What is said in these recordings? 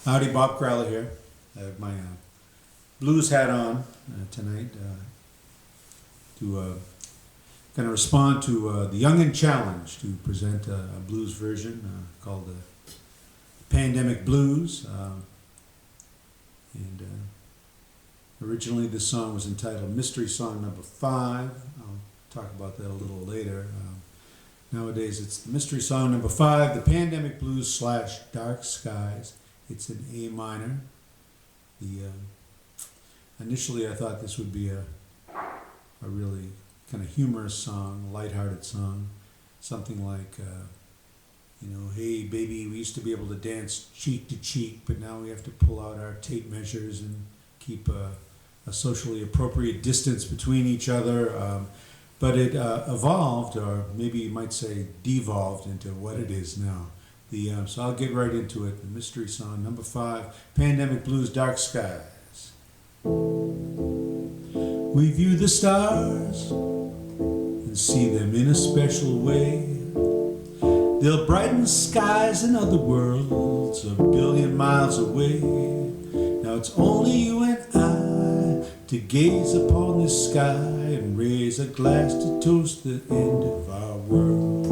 Howdy, Bob Crowley here. I have my blues hat on tonight to kind of respond to the Young and Challenge to present a blues version called the Pandemic Blues. And originally this song was entitled Mystery Song Number 5. I'll talk about that a little later. Nowadays it's the Mystery Song Number 5, the Pandemic Blues / Dark Skies. It's in A minor. Initially I thought this would be a really kind of humorous song, lighthearted song, something like, hey baby, we used to be able to dance cheek to cheek, but now we have to pull out our tape measures and keep a socially appropriate distance between each other. But it evolved, or maybe you might say devolved, into what it is now. So I'll get right into it. The Mystery Song Number 5, Pandemic Blues, Dark Skies. We view the stars and see them in a special way. They'll brighten skies in other worlds a billion miles away. Now it's only you and I to gaze upon this sky and raise a glass to toast the end of our world.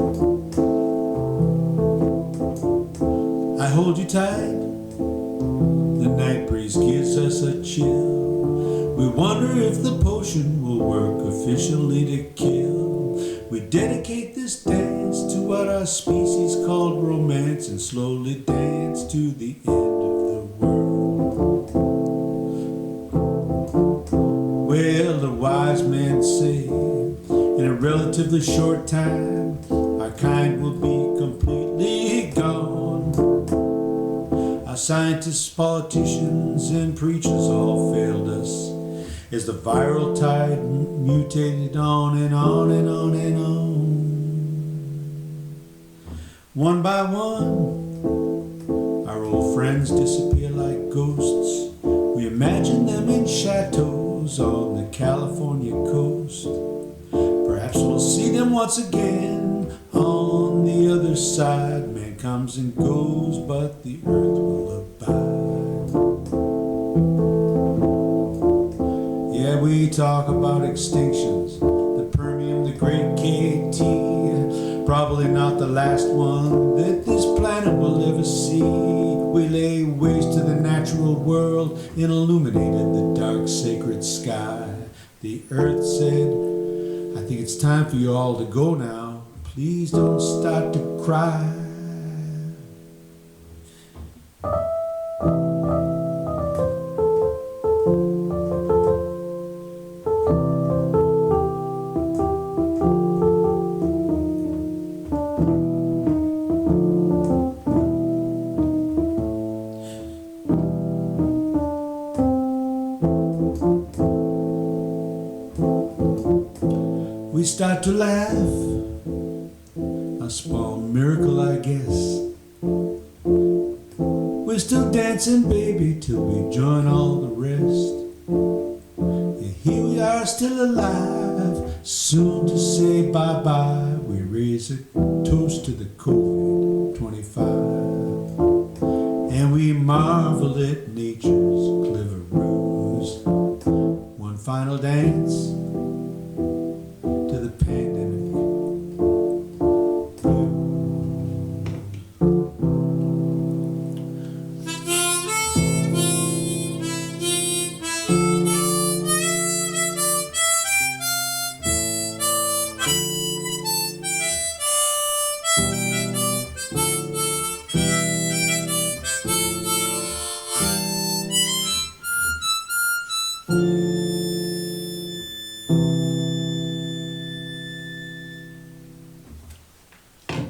I hold you tight, the night breeze gives us a chill. We wonder if the potion will work officially to kill. We dedicate this dance to what our species called romance, and slowly dance to the end of the world. Well, the wise men say in a relatively short time our kind will be completely gone. Our scientists, politicians, and preachers all failed us as the viral tide mutated on and on and on and on. One by one, our old friends disappear like ghosts. We imagine them in chateaus on the California coast. Perhaps we'll see them once again on the other side. Man comes and goes, but the earth will abide. Yeah, we talk about extinctions, the Permian, the Great KT, probably not the last one that this planet will ever see. We lay waste to the natural world and illuminated the dark sacred sky. The earth said, I think it's time for you all to go now. Please don't start to cry. We start to laugh, a small miracle I guess. We're still dancing, baby, till we join all the rest. Yeah, here we are still alive, soon to say bye-bye. We raise a toast to the COVID-25, and we marvel at nature's clever ruse. One final dance to the pandemic blues.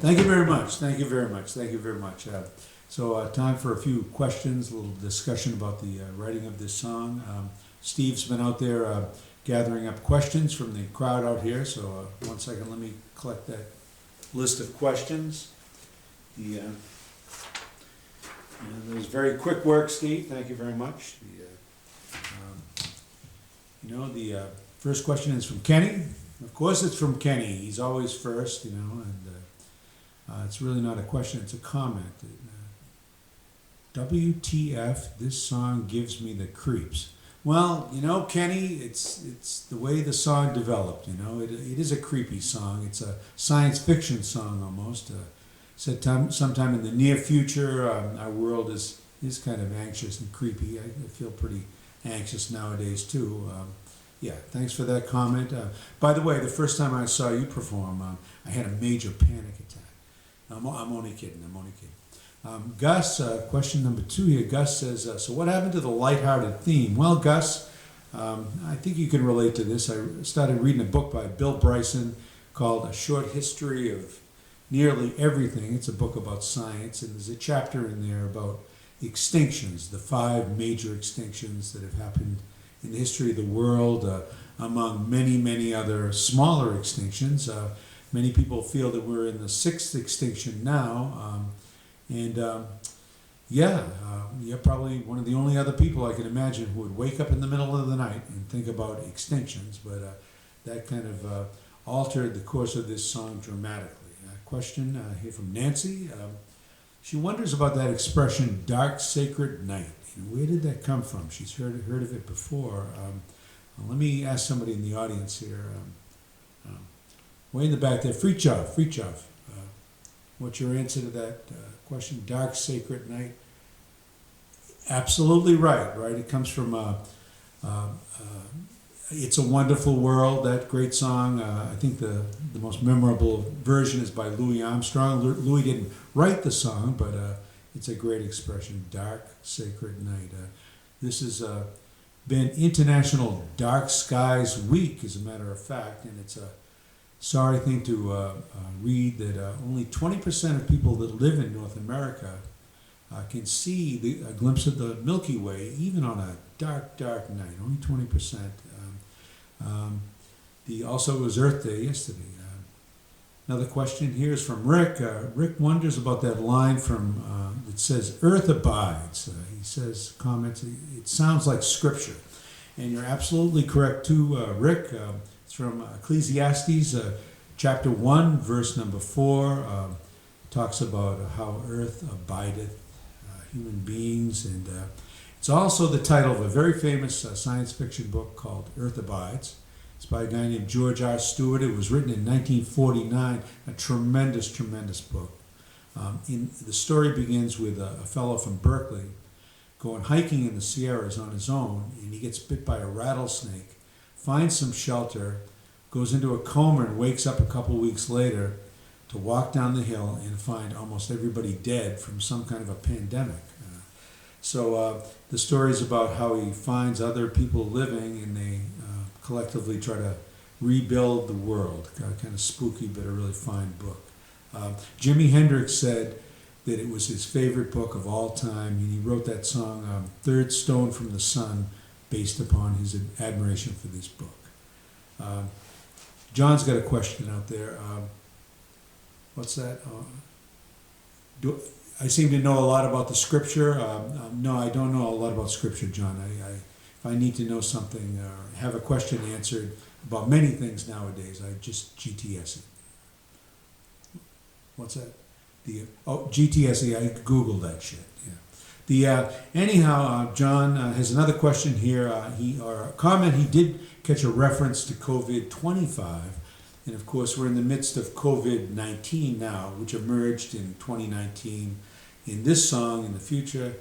Thank you very much. Thank you very much. Thank you very much. So time for a few questions, a little discussion about the writing of this song. Steve's been out there gathering up questions from the crowd out here. So 1 second, let me collect that list of questions. That was very quick work, Steve. Thank you very much. The first question is from Kenny. Of course it's from Kenny. He's always first, and it's really not a question, it's a comment. WTF, this song gives me the creeps. Well, Kenny, it's the way the song developed. It is a creepy song. It's a science fiction song almost. Sometime in the near future, our world is kind of anxious and creepy. I feel pretty anxious nowadays too. Yeah, thanks for that comment. By the way, the first time I saw you perform, I had a major panic attack. I'm only kidding. Gus, question number 2 here. Gus says, so what happened to the lighthearted theme? Well, Gus, I think you can relate to this. I started reading a book by Bill Bryson called A Short History of Nearly Everything. It's a book about science, and there's a chapter in there about extinctions, the 5 major extinctions that have happened in the history of the world, among many, many other smaller extinctions. Many people feel that we're in the 6th extinction now. You're probably one of the only other people I can imagine who would wake up in the middle of the night and think about extinctions, but that kind of altered the course of this song dramatically. Question here from Nancy. She wonders about that expression, dark sacred night. Where did that come from? She's heard of it before. Let me ask somebody in the audience here. Way in the back there, Freechov. What's your answer to that question? Dark sacred night. Absolutely right. It comes from It's a Wonderful World, that great song. I think the most memorable version is by Louis Armstrong. Louis didn't write the song, but it's a great expression, dark sacred night. This has been International Dark Skies Week, as a matter of fact, and it's a sorry thing to read that only 20% of people that live in North America can see a glimpse of the Milky Way, even on a dark, dark night. Only 20%. Also, it was Earth Day yesterday. Another question here is from Rick. Rick wonders about that line from that says, "Earth abides." He says, comments, it sounds like scripture. And you're absolutely correct too, Rick. It's from Ecclesiastes, chapter 1, verse number 4. Talks about how earth abideth human beings. And it's also the title of a very famous science fiction book called Earth Abides. It's by a guy named George R. Stewart. It was written in 1949, a tremendous, tremendous book. The story begins with a fellow from Berkeley going hiking in the Sierras on his own, and he gets bit by a rattlesnake, finds some shelter, goes into a coma, and wakes up a couple weeks later to walk down the hill and find almost everybody dead from some kind of a pandemic. So the story is about how he finds other people living, and they collectively try to rebuild the world. Kind of spooky, but a really fine book. Jimi Hendrix said that it was his favorite book of all time, and he wrote that song, Third Stone from the Sun, based upon his admiration for this book. John's got a question out there. What's that? I seem to know a lot about the scripture. No, I don't know a lot about scripture, John. If I need to know something or have a question answered about many things nowadays, I just GTS it. What's that? GTSE. I Googled that shit. Yeah. Anyhow, John has another question here. Or a comment. He did catch a reference to COVID-25. And of course, we're in the midst of COVID-19 now, which emerged in 2019. In this song, in the future,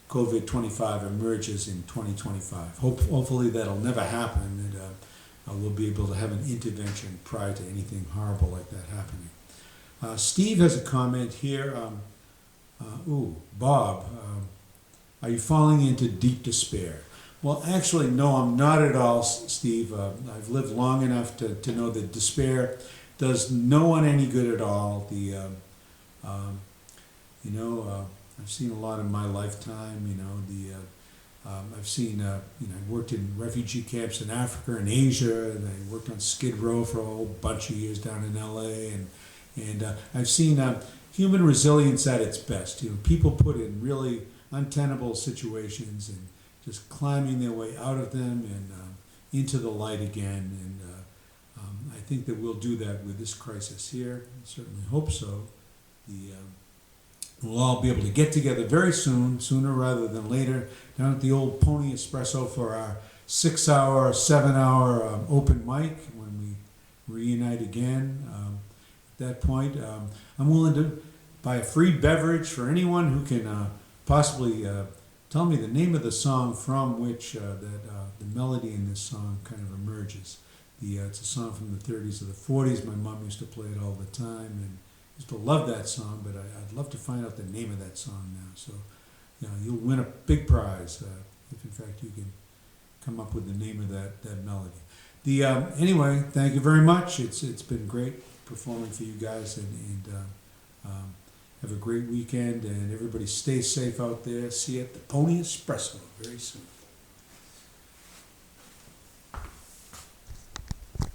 COVID-25 emerges in 2025. Hopefully that'll never happen, and we'll be able to have an intervention prior to anything horrible like that happening. Steve has a comment here. Bob, are you falling into deep despair? Well, actually, no, I'm not at all, Steve. I've lived long enough to know that despair does no one any good at all. I've seen a lot in my lifetime. I've seen, I worked in refugee camps in Africa and Asia, and I worked on Skid Row for a whole bunch of years down in LA, and I've seen human resilience at its best. People put in really untenable situations and just climbing their way out of them and into the light again. And I think that we'll do that with this crisis here. I certainly hope so. We'll all be able to get together very soon, sooner rather than later, down at the old Pony Espresso for our 6-hour, 7-hour open mic when we reunite again. At that point, I'm willing to buy a free beverage for anyone who can possibly tell me the name of the song from which the melody in this song kind of emerges. It's a song from the 30s or the 40s. My mom used to play it all the time, and used to love that song, but I'd love to find out the name of that song now. So, you'll win a big prize if, in fact, you can come up with the name of that melody. Anyway, thank you very much. It's been great performing for you guys, and have a great weekend, and everybody stay safe out there. See you at the Pony Espresso very soon.